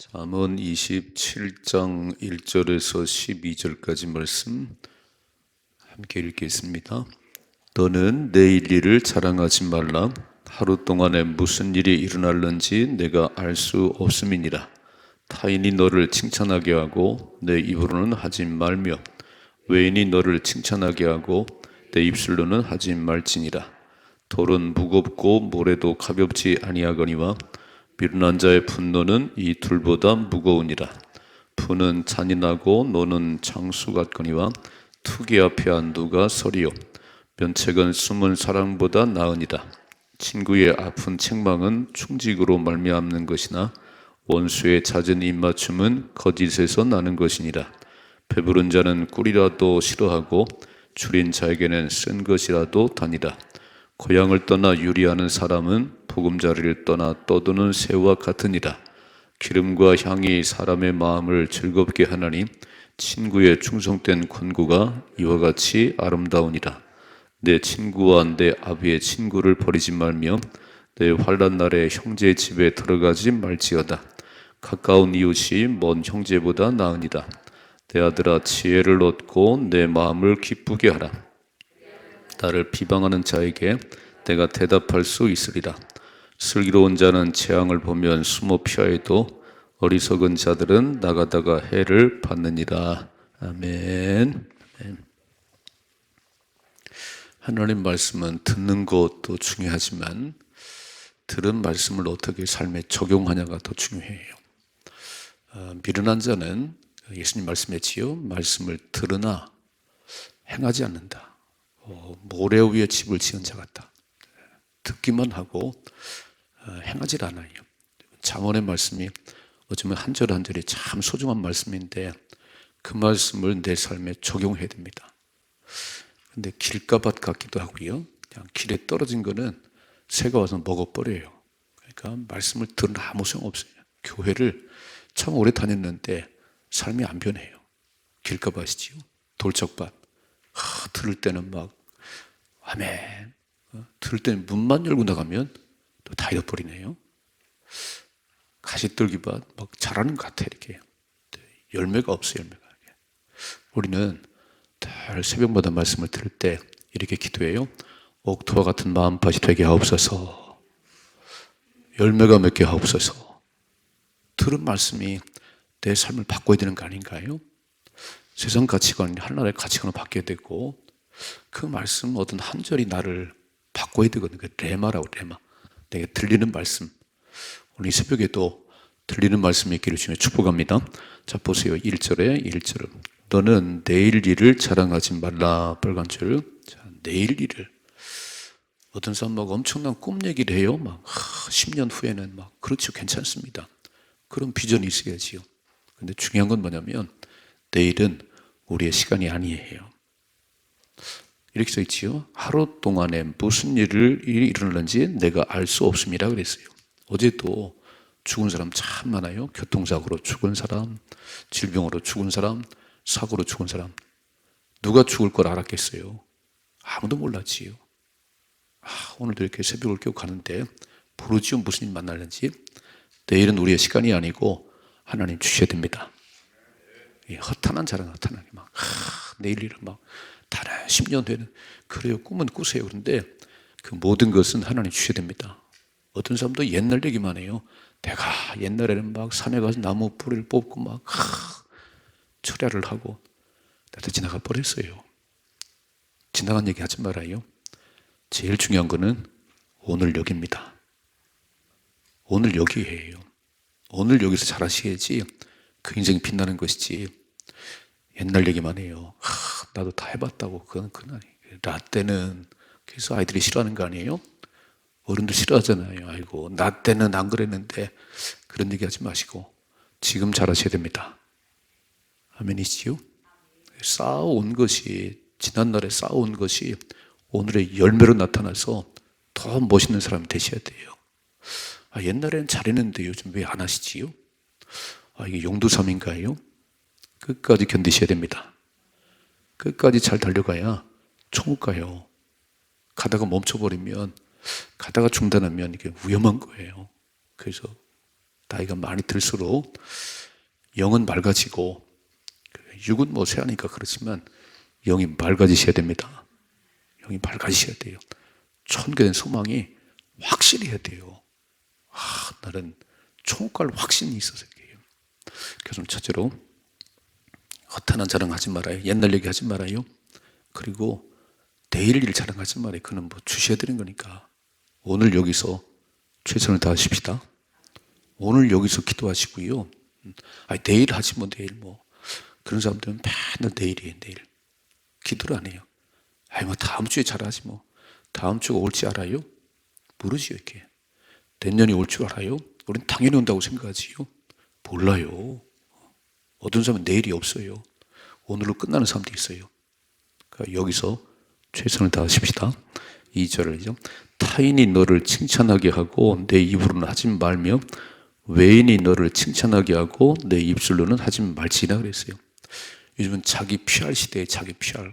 잠언 27장 1절에서 12절까지 말씀 함께 읽겠습니다. 너는 내일 일을 자랑하지 말라. 하루 동안에 무슨 일이 일어날는지 내가 알 수 없음이니라. 타인이 너를 칭찬하게 하고 내 입으로는 하지 말며 외인이 너를 칭찬하게 하고 내 입술로는 하지 말지니라. 돌은 무겁고 모래도 가볍지 아니하거니와 미련한 자의 분노는 이 둘보다 무거우니라. 분은 잔인하고 노는 장수 같거니와 투기 앞에 안두가 서리요. 면책은 숨은 사랑보다 나으니라. 친구의 아픈 책망은 충직으로 말미암는 것이나 원수의 잦은 입맞춤은 거짓에서 나는 것이니라. 배부른 자는 꿀이라도 싫어하고 줄인 자에게는 쓴 것이라도 다니라. 고향을 떠나 유리하는 사람은 보금자리를 떠나 떠도는 새와 같으니라. 기름과 향이 사람의 마음을 즐겁게 하나니 친구의 충성된 권고가 이와 같이 아름다우니라. 내 친구와 내 아비의 친구를 버리지 말며 내 환난 날에 형제의 집에 들어가지 말지어다. 가까운 이웃이 먼 형제보다 나으니라. 내 아들아, 지혜를 얻고 내 마음을 기쁘게 하라. 나를 비방하는 자에게 내가 대답할 수 있으리라. 슬기로운 자는 재앙을 보면 숨어 피하여도 어리석은 자들은 나가다가 해를 받느니라. 아멘. 하나님 말씀은 듣는 것도 중요하지만 들은 말씀을 어떻게 삶에 적용하냐가 더 중요해요. 미련한 자는 예수님 말씀했지요. 말씀을 들으나 행하지 않는다. 모래 위에 집을 지은 자 같다. 듣기만 하고 행하지 않아요. 잠언의 말씀이 어쩌면 한 절 한 절이 참 소중한 말씀인데 그 말씀을 내 삶에 적용해야 됩니다. 근데 길가밭 같기도 하고요. 그냥 길에 떨어진 거는 새가 와서 먹어버려요. 그러니까 말씀을 들은 아무 소용없어요. 교회를 참 오래 다녔는데 삶이 안 변해요. 길가밭이지요. 돌짝밭. 들을 때는 막 아멘. 들을 때는 문만 열고 나가면 또 다 잃어버리네요. 가시떨기밭 막 자라는 것 같아 이렇게. 열매가 없어요. 열매가. 우리는 늘 새벽마다 말씀을 들을 때 이렇게 기도해요. 옥토와 같은 마음밭이 되게 하옵소서. 열매가 맺게 하옵소서. 들은 말씀이 내 삶을 바꿔야 되는 거 아닌가요? 세상 가치관, 하나님의 가치관을 바뀌어야 되고 그 말씀 어떤 한 절이 나를 바꿔야 되거든요. 레마라고 레마. 내게 들리는 말씀. 오늘 이 새벽에도 들리는 말씀이 있기를 주님의 축복합니다. 자, 보세요. 1절에 너는 내일 일을 자랑하지 말라. 빨간 줄. 자, 내일 일을. 어떤 사람 막 엄청난 꿈 얘기를 해요. 막 10년 후에는 막 그렇죠. 괜찮습니다. 그런 비전이 있어야지요. 근데 중요한 건 뭐냐면 내일은 우리의 시간이 아니에요. 이렇게 써 있지요. 하루 동안에 무슨 일이 일어나는지 내가 알 수 없음이라 그랬어요. 어제도 죽은 사람 참 많아요. 교통사고로 죽은 사람, 질병으로 죽은 사람, 사고로 죽은 사람. 누가 죽을 걸 알았겠어요? 아무도 몰랐지요. 오늘도 이렇게 새벽을 깨고 가는데 모르지요. 무슨 일 만날는지. 내일은 우리의 시간이 아니고 하나님 주셔야 됩니다. 허탄한 자랑, 허탄하게 막 내일 일은 막 다른 10년 후에는 그래요. 꿈은 꾸세요. 그런데 그 모든 것은 하나님 주셔야 됩니다. 어떤 사람도 옛날 얘기만 해요. 내가 옛날에는 막 산에 가서 나무 뿌리를 뽑고 막 철야를 하고 나도 지나가 버렸어요. 지나간 얘기 하지 말아요. 제일 중요한 거는 오늘 여기입니다. 오늘 여기예요. 오늘 여기서 잘하셔야지 그 인생이 빛나는 것이지 옛날 얘기만 해요. 나도 다 해봤다고. 그건 아니에요. 나 때는 그래서 아이들이 싫어하는 거 아니에요? 어른들 싫어하잖아요. 아이고 나 때는 안 그랬는데 그런 얘기 하지 마시고 지금 잘하셔야 됩니다. 아멘이지요? 쌓아온 것이 지난날에 쌓아온 것이 오늘의 열매로 나타나서 더 멋있는 사람이 되셔야 돼요. 옛날에는 잘했는데 요즘 왜 안 하시지요? 이게 용두삼인가요? 끝까지 견디셔야 됩니다. 끝까지 잘 달려가야 천국 가요. 가다가 멈춰버리면, 가다가 중단하면 이게 위험한 거예요. 그래서 나이가 많이 들수록 영은 맑아지고 육은 뭐 쇠하니까 그렇지만 영이 맑아지셔야 됩니다. 영이 맑아지셔야 돼요. 천국에 소망이 확실히 해야 돼요. 나는 총갈 확신이 있어서 그래요. 그래서 첫째로 허탄한 자랑하지 말아요. 옛날 얘기하지 말아요. 그리고 내일 일 자랑하지 말아요. 그는 뭐 주셔야 되는 거니까. 오늘 여기서 최선을 다하십시다. 오늘 여기서 기도하시고요. 내일 하지 뭐 내일 뭐 그런 사람들은 맨날 내일이에요. 내일 기도를 안 해요. 뭐 다음 주에 잘하지 뭐. 다음 주가 올지 알아요? 모르지요. 이렇게 내년이 올 줄 알아요? 우린 당연히 온다고 생각하지요. 몰라요. 어떤 사람은 내일이 없어요. 오늘로 끝나는 사람도 있어요. 그러니까 여기서 최선을 다하십시다. 2절을요. 타인이 너를 칭찬하게 하고 내 입으로는 하지 말며 외인이 너를 칭찬하게 하고 내 입술로는 하지 말지나 그랬어요. 요즘은 자기 PR 시대에 자기 PR.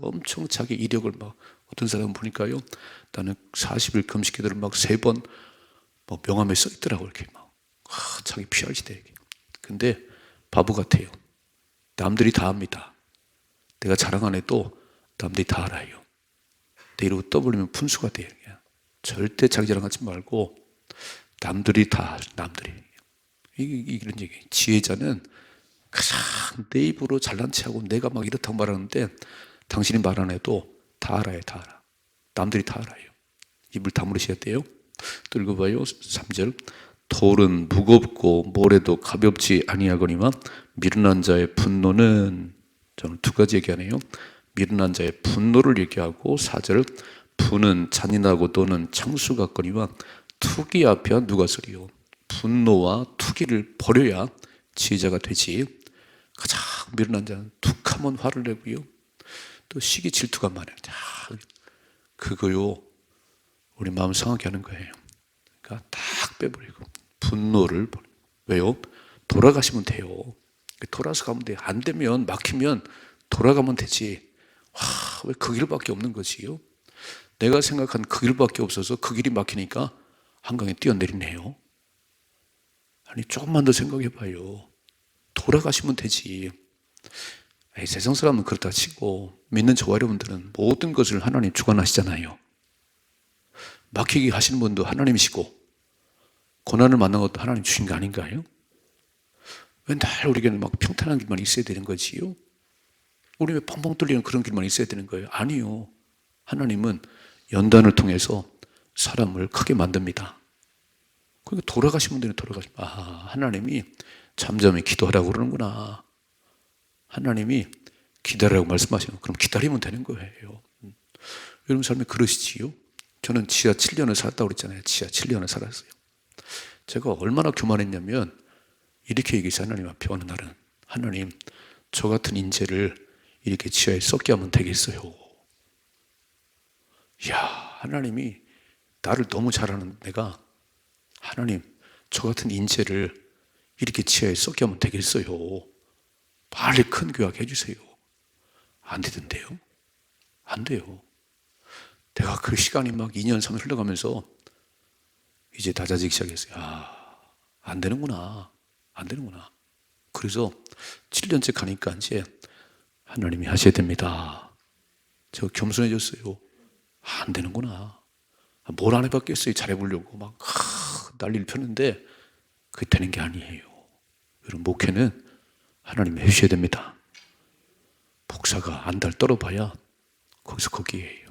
엄청 자기 이력을 막 어떤 사람 보니까요. 나는 40일 금식 기도를 막 3번 뭐 명함에 써 있더라고 이렇게 막. 자기 PR 시대에. 근데 바보 같아요. 남들이 다 합니다. 내가 자랑 안 해도 남들이 다 알아요. 내 이러고 떠버리면 분수가 돼요. 절대 자기 자랑하지 말고 남들이 다 남들이. 이런 얘기. 지혜자는 가장 내 입으로 잘난 체하고 내가 막 이렇다고 말하는데 당신이 말 안 해도 다 알아요. 다 알아. 남들이 다 알아요. 입을 다물으셔야 돼요. 또 읽어봐요. 3절. 돌은 무겁고 모래도 가볍지 아니하거니와 미련한 자의 분노는, 저는 2가지 얘기하네요. 미련한 자의 분노를 얘기하고 4절. 분은 잔인하고 너는 창수 같거니와 투기 앞에 누가 서리요. 분노와 투기를 버려야 지혜자가 되지. 가장 미련한 자는 툭하면 화를 내고요. 또 시기 질투가 많아요. 그거요. 우리 마음 상하게 하는 거예요. 그러니까 딱 빼버리고 분노를 버리고. 왜요? 돌아가시면 돼요. 돌아서 가면 돼요. 안 되면 막히면 돌아가면 되지. 왜 그 길밖에 없는 거지요? 내가 생각한 그 길밖에 없어서 그 길이 막히니까 한강에 뛰어내리네요. 아니 조금만 더 생각해 봐요. 돌아가시면 되지. 세상 사람은 그렇다 치고 믿는 저와 여러분들은 모든 것을 하나님 주관하시잖아요. 막히게 하시는 분도 하나님이시고 고난을 만난 것도 하나님 주신 거 아닌가요? 왜 날 우리에게는 막 평탄한 길만 있어야 되는 거지요? 우리 왜 펑펑 뚫리는 그런 길만 있어야 되는 거예요? 아니요. 하나님은 연단을 통해서 사람을 크게 만듭니다. 그러니까 돌아가시면 되는 돌아가시면. 하나님이 잠잠히 기도하라고 그러는구나. 하나님이 기다리라고 말씀하시면 그럼 기다리면 되는 거예요. 여러분 삶에 그러시지요? 저는 지하 7년을 살았다고 그랬잖아요. 지하 7년을 살았어요. 제가 얼마나 교만했냐면 이렇게 얘기했어요. 하나님 앞에 어느 날은. 하나님, 저 같은 인재를 이렇게 지하에 썩게 하면 되겠어요. 이야, 하나님이 나를 너무 잘하는 내가 하나님, 저 같은 인재를 이렇게 지하에 썩게 하면 되겠어요. 빨리 큰 교학 해주세요. 안 되던데요? 안 돼요. 내가 그 시간이 막 2년, 3년 흘러가면서 이제 다져지기 시작했어요. 안 되는구나. 안 되는구나. 그래서 7년째 가니까 이제 하나님이 하셔야 됩니다. 제가 겸손해졌어요. 안 되는구나. 뭘 안 해봤겠어요. 잘해보려고 막 난리를 폈는데 그게 되는 게 아니에요. 여러분 목회는 하나님이 해주셔야 됩니다. 목사가 한 달 떨어봐야 거기서 거기에요.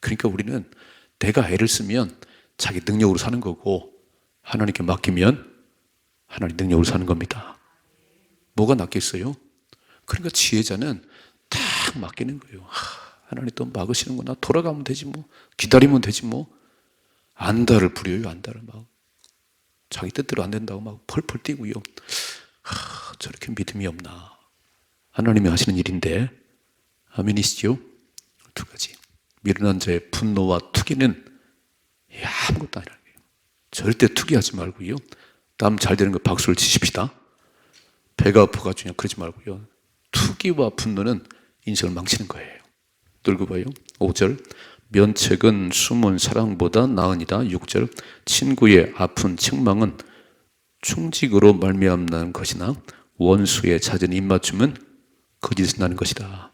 그러니까 우리는 내가 애를 쓰면 자기 능력으로 사는 거고 하나님께 맡기면 하나님 능력으로 사는 겁니다. 뭐가 낫겠어요? 그러니까 지혜자는 딱 맡기는 거예요. 하나님 또 막으시는구나. 돌아가면 되지 뭐. 기다리면 되지 뭐. 안달을 부려요. 안달을 막. 자기 뜻대로 안 된다고 막 펄펄 뛰고요. 저렇게 믿음이 없나. 하나님이 하시는 일인데. 아멘이시죠? 2가지. 미련한 자의 분노와 투기는 아무것도 아니라는 거예요. 절대 투기하지 말고요. 남 잘 되는 거 박수를 치십시다. 배가 아파가지고 그러지 말고요. 투기와 분노는 인생을 망치는 거예요. 또 읽어봐요. 5절. 면책은 숨은 사랑보다 나으니라. 6절. 친구의 아픈 책망은 충직으로 말미암는 것이나 원수의 잦은 입맞춤은 거짓에서 나는 것이다.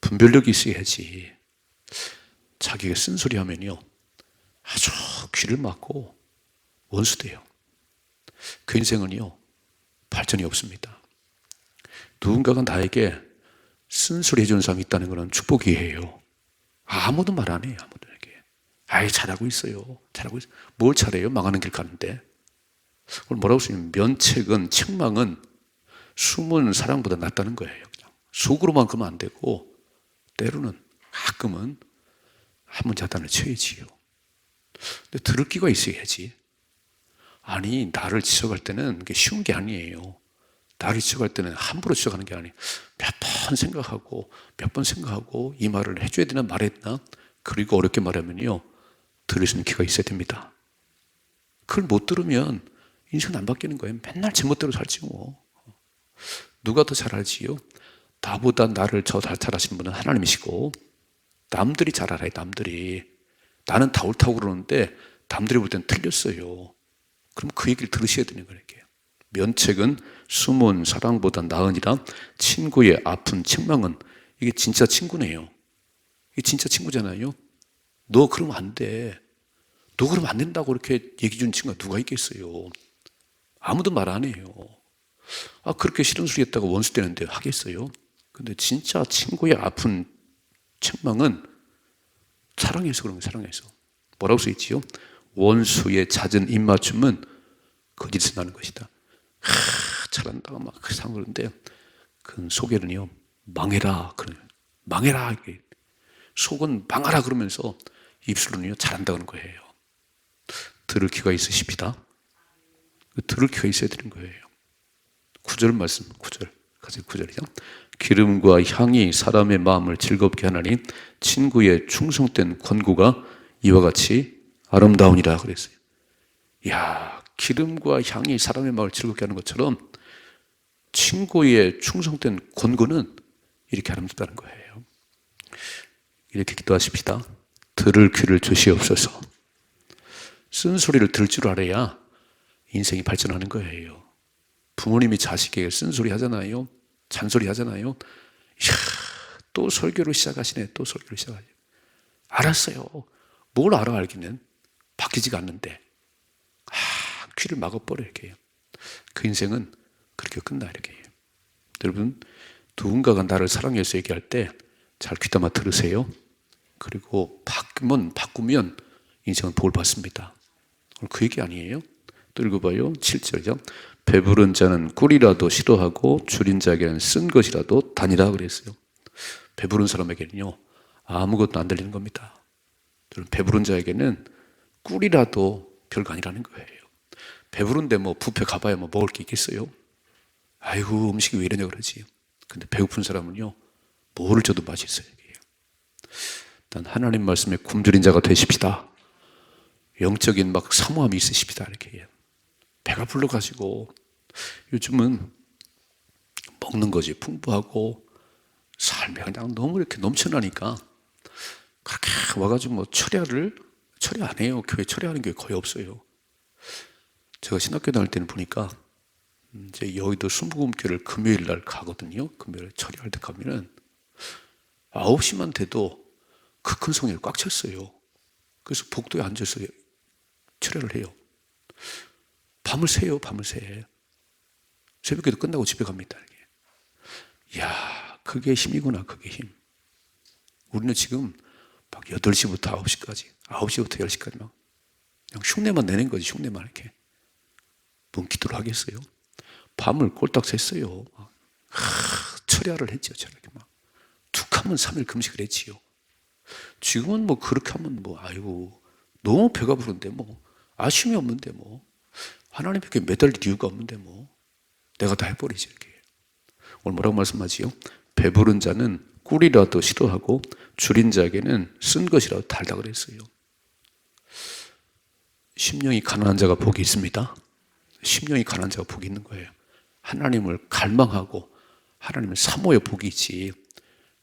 분별력이 있어야지. 자기가 쓴소리 하면요 아주 귀를 막고 원수돼요. 그 인생은요 발전이 없습니다. 누군가가 나에게 쓴소리 해주는 사람이 있다는 것은 축복이에요. 아무도 말 안 해요. 아무도에게. 아이 잘하고 있어요. 잘하고 있어요. 뭘 잘해요? 망하는 길 가는데. 오늘 뭐라고 쓰냐면 면책은 책망은 숨은 사랑보다 낫다는 거예요. 그냥 속으로만 그러면 안 되고 때로는 가끔은 한번 자단을 쳐야지요. 근데 들을 기가 있어야지. 아니 나를 지적할 때는 그게 쉬운 게 아니에요. 나를 지적할 때는 함부로 지적하는 게 아니에요. 몇 번 생각하고 몇 번 생각하고 이 말을 해줘야 되나 말해야 되나 그리고 어렵게 말하면요 들을 수 있는 귀가 있어야 됩니다. 그걸 못 들으면 인생은 안 바뀌는 거예요. 맨날 제멋대로 살지 뭐. 누가 더 잘 알지요? 나보다 나를 더 잘 아시는 분은 하나님이시고 남들이 잘 알아요. 남들이. 나는 다 옳다고 그러는데 남들이 볼 땐 틀렸어요. 그럼 그 얘기를 들으셔야 되는 거예요. 면책은 숨은 사랑보다 나으니라. 친구의 아픈 책망은 이게 진짜 친구네요. 이게 진짜 친구잖아요. 너 그러면 안 돼. 너 그러면 안 된다고 이렇게 얘기 준 친구가 누가 있겠어요. 아무도 말 안 해요. 아 그렇게 싫은 소리 했다고 원수 되는데 하겠어요. 근데 진짜 친구의 아픈 책망은 사랑해서 그런 거예요. 사랑해서. 뭐라고 써있지요? 원수의 잦은 입맞춤은 거짓에서 나는 것이다. 잘한다고 막 그러는데 그 속에는요 망해라 그래요. 망해라 이게 속은 망하라 그러면서 입술로는요 잘한다 그런 거예요. 들을 귀가 있으십니다. 들을 귀가 있어야 되는 거예요. 9절 말씀 9절 가서 9절이요. 기름과 향이 사람의 마음을 즐겁게 하나니 친구의 충성된 권고가 이와 같이 아름다우니라 그랬어요. 야 기름과 향이 사람의 마음을 즐겁게 하는 것처럼 친구의 충성된 권고는 이렇게 아름답다는 거예요. 이렇게 기도하십시다. 들을 귀를 주시옵소서. 쓴소리를 들을 줄 알아야 인생이 발전하는 거예요. 부모님이 자식에게 쓴소리 하잖아요. 잔소리 하잖아요. 이야, 또 설교를 시작하시네. 또 설교를 시작하시네. 알았어요. 뭘 알기는 바뀌지가 않는데 귀를 막아버려 이렇게. 그 인생은 그렇게 끝나 이렇게. 여러분 누군가가 나를 사랑해서 얘기할 때 잘 귀담아 들으세요. 그리고 바꾸면 인생은 복을 받습니다. 오늘 그 얘기 아니에요? 또 읽어봐요. 7절이죠. 배부른 자는 꿀이라도 싫어하고 줄인 자에게는 쓴 것이라도 다니라 그랬어요. 배부른 사람에게는요 아무것도 안 들리는 겁니다. 여러분 배부른 자에게는 꿀이라도 별거 아니라는 거예요. 배부른데 뭐 뷔페 가봐야 뭐 먹을 게 있겠어요? 아이고 음식이 왜 이러냐 그러지. 근데 배고픈 사람은요 뭐를 줘도 맛있어요. 난 하나님 말씀에 굶주린 자가 되십시다. 영적인 막 사모함이 있으십시다. 이렇게 배가 불러가지고 요즘은 먹는 것이 풍부하고 삶이 그냥 너무 이렇게 넘쳐나니까 그렇게 와가지고 뭐 처리 안 해요. 교회 처리하는 게 거의 없어요. 제가 신학교 다닐 때는 보니까 이제 여의도 순복음교회를 금요일 날 가거든요. 금요일 처리할 때 가면은 9시만 돼도 그 큰 성회를 꽉 찼어요. 그래서 복도에 앉아서 처리를 해요. 밤을 새요. 밤을 새. 새벽에도 끝나고 집에 갑니다. 이야, 그게 힘이구나. 그게 힘. 우리는 지금 막 8시부터 9시까지 9시부터 10시까지 막 그냥 흉내만 내는 거지. 흉내만 이렇게. 뭔 기도를 하겠어요? 밤을 꼴딱 샜어요. 철야를 했죠. 저렇게 막. 툭 하면 3일 금식을 했지요. 지금은 뭐 그렇게 하면 뭐 아이고 너무 배가 부른데 뭐 아쉬움이 없는데 뭐 하나님께 매달릴 이유가 없는데 뭐 내가 다 해버리지 이렇게. 오늘 뭐라고 말씀하지요? 배부른 자는 꿀이라도 싫어하고 줄인 자에게는 쓴 것이라도 달다 그랬어요. 심령이 가난한 자가 복이 있습니다. 심령이 가난한 자가 복이 있는 거예요. 하나님을 갈망하고 하나님을 사모의 복이 있지.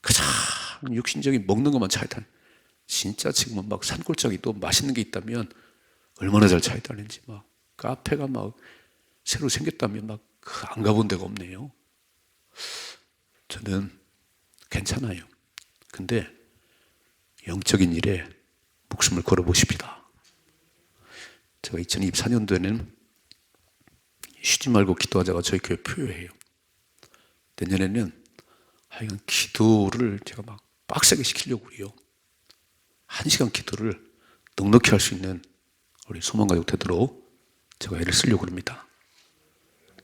가장 육신적인 먹는 것만 차이다. 진짜 지금은 막 산골짜기 또 맛있는 게 있다면 얼마나 잘 차이다는지 막 카페가 막 새로 생겼다면 막 안 가본 데가 없네요. 저는 괜찮아요. 근데 영적인 일에 목숨을 걸어보십시다. 제가 2024년도에는 쉬지 말고 기도하자가 저희 교회 표효예요. 내년에는 하여간 기도를 제가 막 빡세게 시키려고 해요. 1시간 기도를 넉넉히 할 수 있는 우리 소망가족 되도록 제가 애를 쓰려고 합니다.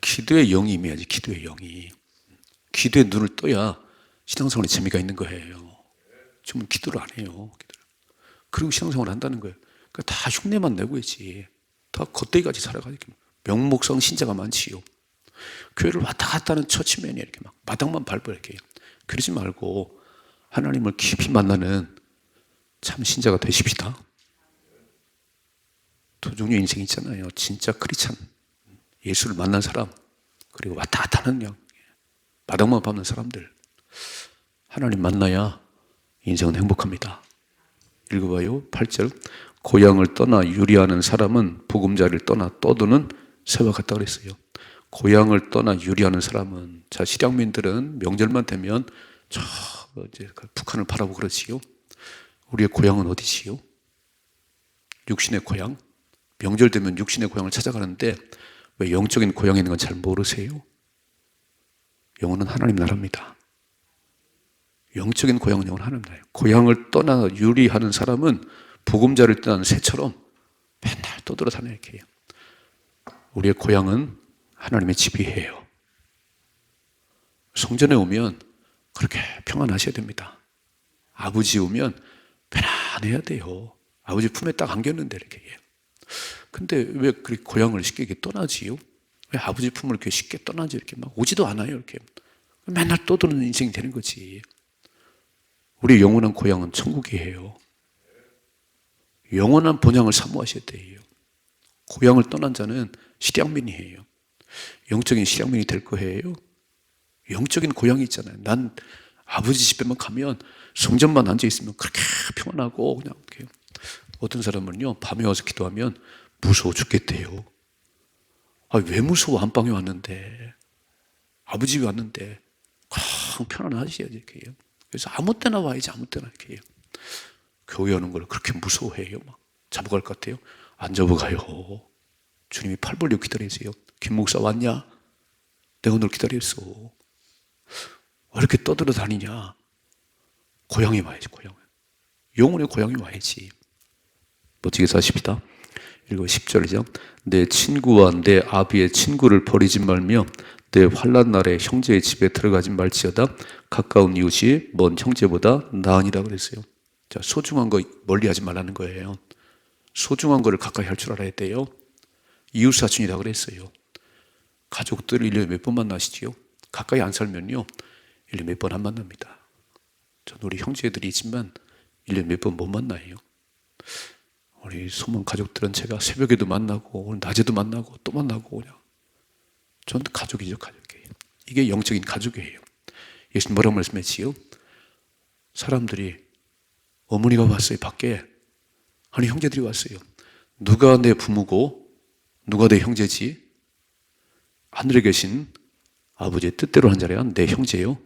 기도의 영이 임해야지. 기도의 영이. 기도에 눈을 떠야 신앙생활에 재미가 있는 거예요. 지금 기도를 안 해요. 그리고 신앙생활을 한다는 거예요. 그러니까 다 흉내만 내고 있지. 다 겉대기같이 살아가지고 명목상 신자가 많지요. 교회를 왔다 갔다 하는 처치맨이 이렇게 막 마당만 밟아 이렇게. 그러지 말고 하나님을 깊이 만나는 참 신자가 되십시다. 두 종류의 인생이 있잖아요. 진짜 크리스찬, 예수를 만난 사람, 그리고 왔다 갔다 하는 양, 마당만 밟는 사람들. 하나님 만나야 인생은 행복합니다. 읽어봐요. 8절. 고향을 떠나 유리하는 사람은 보금자리를 떠나 떠도는 새와 같다 그랬어요. 고향을 떠나 유리하는 사람은, 자, 실향민들은 명절만 되면 저 이제 북한을 바라보고 그러지요. 우리의 고향은 어디지요? 육신의 고향. 명절 되면 육신의 고향을 찾아가는데 왜 영적인 고향에 있는 건 잘 모르세요? 영혼은 하나님 나라입니다. 영적인 고향은 영혼 하나님 나라예요. 고향을 떠나 유리하는 사람은 보금자를 떠난 새처럼 맨날 떠돌아다녀 이렇게 해요. 우리의 고향은 하나님의 집이에요. 성전에 오면 그렇게 평안하셔야 됩니다. 아버지 오면 편안해야 돼요. 아버지 품에 딱 안겼는데 이렇게 해요. 근데 왜 그렇게 고향을 쉽게 이렇게 떠나지요? 왜 아버지 품을 이렇게 쉽게 떠나지? 이렇게 막 오지도 않아요. 이렇게 맨날 떠도는 인생이 되는 거지. 우리 영원한 고향은 천국이에요. 영원한 본향을 사모하셔야 돼요. 고향을 떠난 자는 실향민이에요. 영적인 실향민이 될 거예요. 영적인 고향이 있잖아요. 난 아버지 집에만 가면 성전만 앉아 있으면 그렇게 평안하고 그냥 이렇게. 어떤 사람은요 밤에 와서 기도하면 무서워 죽겠대요. 아, 왜 무서워? 안방에 왔는데, 아버지 집에 왔는데 편안하셔야지 이렇게 해요. 그래서 아무 때나 와야지. 아무 때나 이렇게 해요. 교회 오는 걸 그렇게 무서워해요. 막 잡아갈 것 같아요. 안 잡아가요. 주님이 팔 벌려 기다리세요. 김 목사 왔냐? 내가 널 기다렸어. 왜 이렇게 떠들어다니냐? 고향에 와야지. 고향에. 영혼의 고향에 와야지. 멋지게 사십시다. 읽어 10절이죠. 내 친구와 내 아비의 친구를 버리지 말며 내 환난 날에 형제의 집에 들어가지 말지어다. 가까운 이웃이 먼 형제보다 나으니라 그랬어요. 자, 소중한 거 멀리하지 말라는 거예요. 소중한 거를 가까이 할 줄 알아야 돼요. 이웃 사촌이라 그랬어요. 가족들을 1년에 몇 번 만나시지요? 가까이 안 살면요 1년에 몇 번 안 만납니다. 저는 우리 형제들이 있지만 1년에 몇 번 못 만나요. 우리 소문 가족들은 제가 새벽에도 만나고 오늘 낮에도 만나고 또 만나고 그냥. 전 가족이죠. 가족이에요. 이게 영적인 가족이에요. 예수님 뭐라고 말씀했지요? 사람들이 어머니가 왔어요. 밖에. 아니 형제들이 왔어요. 누가 내 부모고 누가 내 형제지? 하늘에 계신 아버지의 뜻대로 한 자라야 내 형제요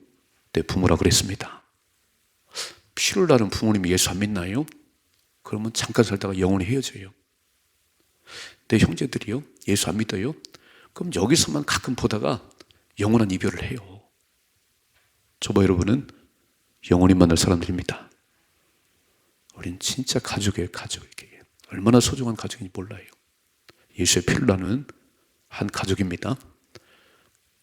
내 부모라 그랬습니다. 피를 나는 부모님이 예수 안 믿나요? 그러면 잠깐 살다가 영원히 헤어져요. 내 형제들이요 예수 안 믿어요? 그럼 여기서만 가끔 보다가 영원한 이별을 해요. 저와 여러분은 영원히 만날 사람들입니다. 우린 진짜 가족이에요. 가족. 얼마나 소중한 가족인지 몰라요. 예수의 피를 나는 한 가족입니다.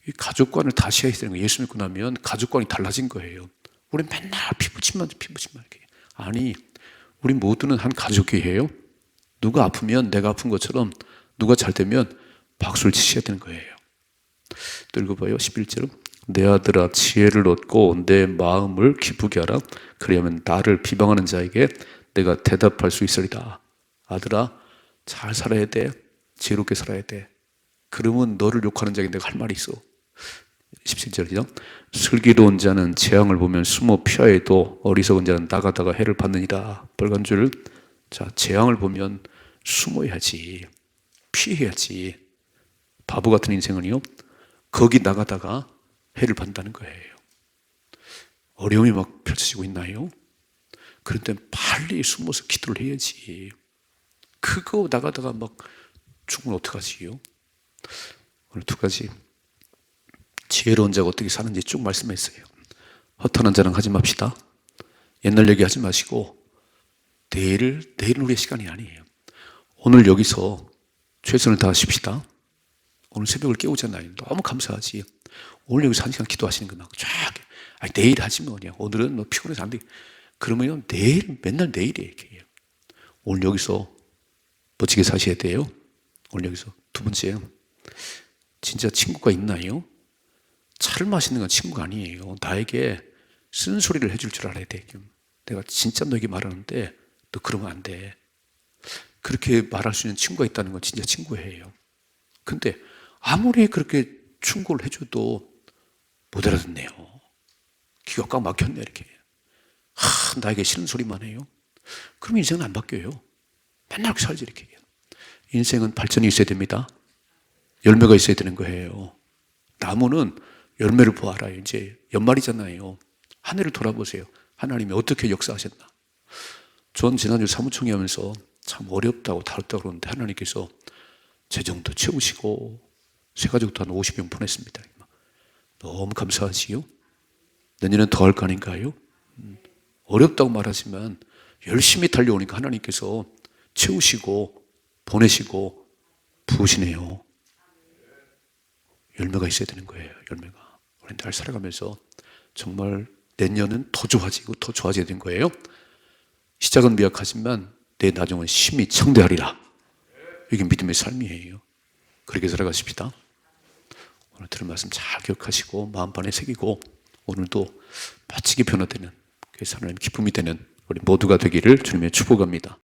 이 가족관을 다시 해야 되는 거예요. 예수 믿고 나면 가족관이 달라진 거예요. 우리 맨날 피부침만 이렇게. 아니, 우리 모두는 한 가족이에요. 누가 아프면 내가 아픈 것처럼 누가 잘 되면 박수를 치셔야 되는 거예요. 또 읽어봐요. 11절. 내 아들아 지혜를 얻고 내 마음을 기쁘게 하라. 그리하면 나를 비방하는 자에게 내가 대답할 수 있으리라. 아들아 잘 살아야 돼. 지혜롭게 살아야 돼. 그러면 너를 욕하는 자에게 내가 할 말이 있어. 17절이죠. 슬기로운 자는 재앙을 보면 숨어 피하여도 어리석은 자는 나가다가 해를 받느니라. 빨간 줄. 자, 재앙을 보면 숨어야지. 피해야지. 바보 같은 인생은요, 거기 나가다가 해를 받는다는 거예요. 어려움이 막 펼쳐지고 있나요? 그럴 땐 빨리 숨어서 기도를 해야지. 그거 나가다가 막 죽으면 어떡하지요? 오늘 두 가지. 지혜로운 자가 어떻게 사는지 쭉 말씀했어요. 허탄한 자랑 하지 맙시다. 옛날 얘기하지 마시고 내일은 우리의 시간이 아니에요. 오늘 여기서 최선을 다하십시다. 오늘 새벽을 깨우잖아요. 너무 감사하지. 오늘 여기서 1시간 기도하시는 거 막 쫙. 아니, 내일 하지 뭐냐. 오늘은 뭐 피곤해서 안 돼. 그러면 내일, 맨날 내일이에요. 이렇게. 오늘 여기서 멋지게 사셔야 돼요. 오늘 여기서. 두 번째, 진짜 친구가 있나요? 차를 마시는 건 친구가 아니에요. 나에게 쓴소리를 해줄 줄 알아야 돼. 내가 진짜 너에게 말하는데 너 그러면 안 돼. 그렇게 말할 수 있는 친구가 있다는 건 진짜 친구예요. 근데 아무리 그렇게 충고를 해줘도 못 알아듣네요. 귀가 꽉 막혔네 이렇게. 나에게 싫은 소리만 해요. 그럼 인생은 안 바뀌어요. 맨날 그렇게 살지 이렇게. 인생은 발전이 있어야 됩니다. 열매가 있어야 되는 거예요. 나무는 열매를 보아라. 이제 연말이잖아요. 한 해를 돌아보세요. 하나님이 어떻게 역사하셨나. 전 지난주 사무총회 하면서 참 어렵다고 다뤘다고 그러는데 하나님께서 재정도 채우시고 새가족도 한 50명 보냈습니다. 너무 감사하지요. 내년엔 더 할 거 아닌가요? 어렵다고 말하지만 열심히 달려오니까 하나님께서 채우시고 보내시고 부으시네요. 열매가 있어야 되는 거예요. 열매가. 우리 날 살아가면서 정말 내년은 더 좋아지고 더 좋아져야 되는 거예요. 시작은 미약하지만 내 나중은 심히 청대하리라. 이게 믿음의 삶이에요. 그렇게 살아가십시다. 오늘 들은 말씀 잘 기억하시고 마음판에 새기고 오늘도 멋지게 변화되는 그래서 하나님 기쁨이 되는 우리 모두가 되기를 주님의 축복합니다.